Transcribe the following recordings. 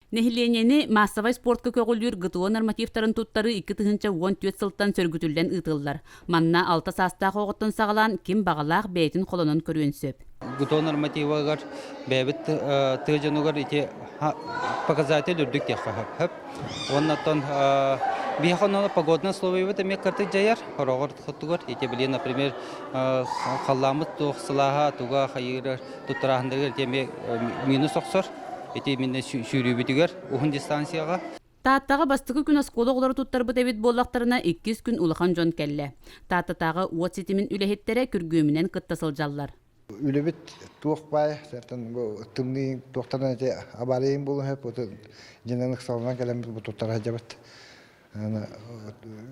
Нехиленени массовай спортка көгүлүр гытуо нормативтарын туттары 2 тыгынча 14 сылтан сөргүтүлден ытыллар. Манна 6 саста коготтон сагалан ким багалаах бейтин холонон көрүөн сөп. Гытуо нормативагар бэбит тыжанугар ити показатель үрдүк тяхап. Оннотон биханона погодные условия в этом карты жаяр, хорогор хоттугар ити билин, например, халламыт тохсылага туга хайыр туттарахындагы теме минус оксор. Эти именно шүрүбүтүгөр ухун дистанцияга. Тааттағы бастығы күн осколы олары туттарбы дәбит боллақтарына 2 күн улахан жон кәлі. Тааттағы уот сетимин үлехеттері күргөмінен кыттасыл жаллар. Үлебет туақпай, тымның туақтарына абарейін болу әп, женалық салынан кәлеміз бұл туттарға жабыт.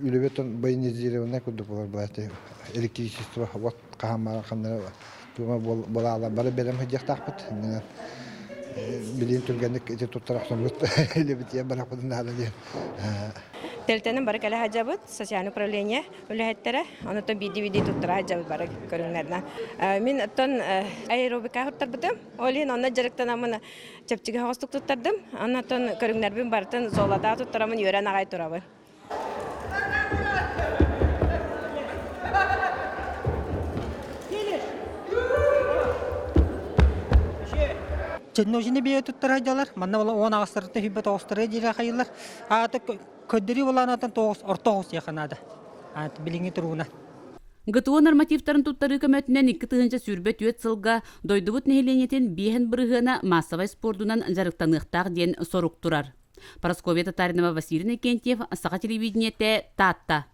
Үлебет байын езеревіне күрді болар бұлай. Электричество, вот қағамара қандары бола ала. Бары берем хыджақтақпыт. Билин түргенlik ити туттарақтан бұд, үлебет ем барақ бұдын ала дейм. Телтенин бары кәлі хаджабыт, социальный управление үләхеттері, онытын биди туттара хаджабыт бары көріңлерден. Мен оттан аэробика хұрттар бұдым, олин онна жарықтан амын чепчіге хоғыстық туттардым, онытын көріңлербін бартын золада туттарамын өрен ағай тұрабын. Ченножины бие туттара жалар, манна бола 10 агыстырты хүббет огыстыры жира хайылар. Аты көддүри боланатын ортоғыс яқанады. Аты билинги туруна. Гытуо нормативтарын туттары көмөтүнен 2 тыгынча сүрбет үет сылга дойдубут нехиленетен биehen бырыгына массовай спордунан жарыктаныктак ден сорук турар. Парасковия Татаринова, Василий Кентьев, Саха телевидениете, Татта.